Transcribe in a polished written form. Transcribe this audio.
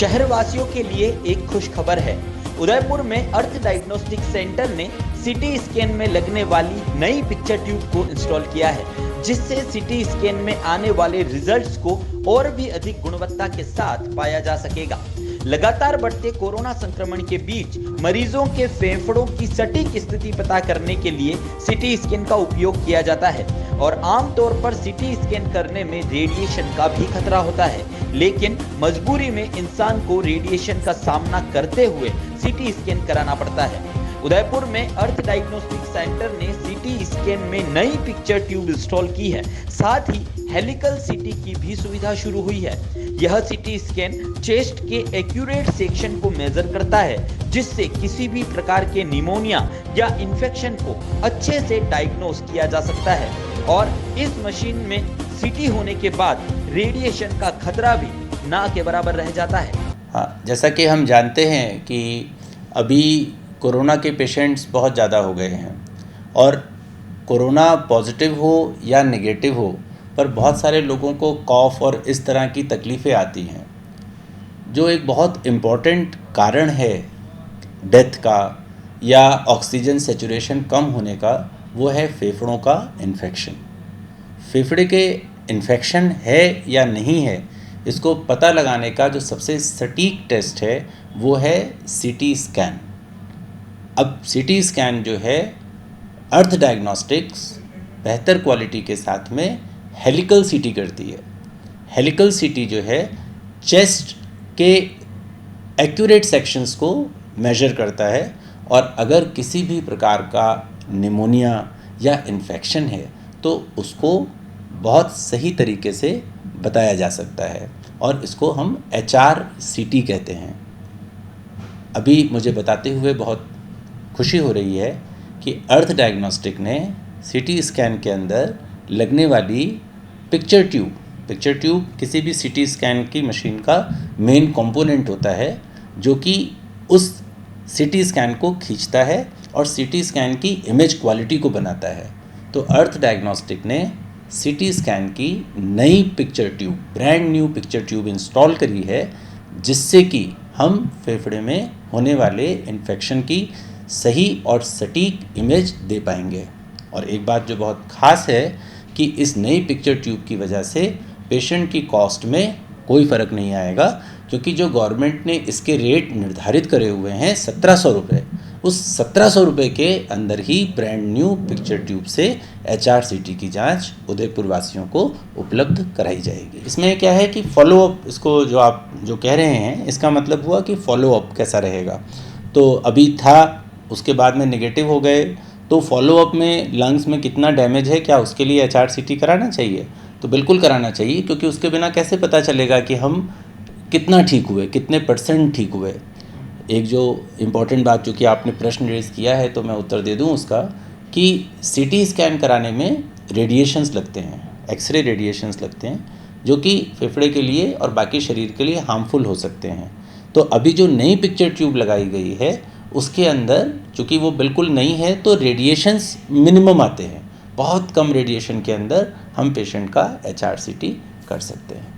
शहरवासियों के लिए एक खुश खबर है। उदयपुर में अर्थ डायग्नोस्टिक सेंटर ने सीटी स्कैन में लगने वाली नई पिक्चर ट्यूब को इंस्टॉल किया है, जिससे सीटी स्कैन में आने वाले रिजल्ट्स को और भी अधिक गुणवत्ता के साथ पाया जा सकेगा। लगातार बढ़ते कोरोना संक्रमण के बीच मरीजों के फेफड़ों की सटीक स्थिति पता करने के लिए सीटी स्कैन का उपयोग किया जाता है और आमतौर पर सीटी स्कैन करने में रेडिएशन का भी खतरा होता है, लेकिन मजबूरी में इंसान को रेडिएशन का सामना करते हुए सीटी स्कैन कराना पड़ता है। उदयपुर में अर्थ डायग्नोस्टिक सेंटर ने सीटी स्कैन में नई पिक्चर ट्यूब इंस्टॉल की है। साथ ही हेलिकल सीटी की भी सुविधा शुरू हुई है। यह सीटी स्कैन चेस्ट के एक्यूरेट सेक्शन को मेजर करता है, जिससे किसी भी प्रकार के निमोनिया या इन्फेक्शन को अच्छे से डायग्नोस किया जा सकता है और इस मशीन में सीटी होने के बाद रेडिएशन का खतरा भी ना के बराबर रह जाता है। हाँ, जैसा कि हम जानते हैं कि अभी कोरोना के पेशेंट्स बहुत ज़्यादा हो गए हैं और कोरोना पॉजिटिव हो या नेगेटिव हो पर बहुत सारे लोगों को कॉफ और इस तरह की तकलीफ़ें आती हैं, जो एक बहुत इम्पॉर्टेंट कारण है डेथ का या ऑक्सीजन सेचुरेशन कम होने का, वो है फेफड़ों का इन्फेक्शन। फेफड़े के इन्फेक्शन है या नहीं है, इसको पता लगाने का जो सबसे सटीक टेस्ट है वो है सीटी स्कैन। अब सीटी स्कैन जो है अर्थ डायग्नोस्टिक्स बेहतर क्वालिटी के साथ में हेलिकल सीटी करती है। हेलिकल सीटी जो है चेस्ट के एक्यूरेट सेक्शंस को मेजर करता है और अगर किसी भी प्रकार का निमोनिया या इन्फेक्शन है तो उसको बहुत सही तरीके से बताया जा सकता है और इसको हम HRCT कहते हैं। अभी मुझे बताते हुए बहुत खुशी हो रही है कि अर्थ डायग्नोस्टिक ने सीटी स्कैन के अंदर लगने वाली पिक्चर ट्यूब किसी भी सीटी स्कैन की मशीन का मेन कंपोनेंट होता है, जो कि उस सीटी स्कैन को खींचता है और सीटी स्कैन की इमेज क्वालिटी को बनाता है। तो अर्थ डायग्नोस्टिक ने सीटी स्कैन की नई picture tube, brand new picture tube install करी है, जिससे कि हम फेफड़े में होने वाले इन्फेक्शन की सही और सटीक इमेज दे पाएंगे। और एक बात जो बहुत ख़ास है कि इस नई पिक्चर ट्यूब की वजह से पेशेंट की कॉस्ट में कोई फ़र्क नहीं आएगा, क्योंकि जो गवर्नमेंट ने इसके रेट निर्धारित करे हुए हैं 1700 रुपये, उस 1700 रुपये के अंदर ही ब्रांड न्यू पिक्चर ट्यूब से HRCT की जांच उदयपुर वासियों को उपलब्ध कराई जाएगी। इसमें क्या है कि फॉलोअप, इसको जो आप जो कह रहे हैं इसका मतलब हुआ कि फॉलोअप कैसा रहेगा। तो अभी था, उसके बाद में नेगेटिव हो गए, तो फॉलोअप में लंग्स में कितना डैमेज है, क्या उसके लिए HRCT कराना चाहिए? तो बिल्कुल कराना चाहिए, क्योंकि उसके बिना कैसे पता चलेगा कि हम कितना ठीक हुए, कितने % ठीक हुए। एक जो इम्पॉर्टेंट बात जो कि आपने प्रश्न रेज किया है तो मैं उत्तर दे दूं उसका, कि सीटी स्कैन कराने में रेडिएशंस लगते हैं, एक्सरे रेडिएशंस लगते हैं, जो कि फेफड़े के लिए और बाकी शरीर के लिए हार्मफुल हो सकते हैं। तो अभी जो नई पिक्चर ट्यूब लगाई गई है उसके अंदर, चूँकि वो बिल्कुल नई है, तो रेडिएशंस मिनिमम आते हैं। बहुत कम रेडिएशन के अंदर हम पेशेंट का HRCT कर सकते हैं।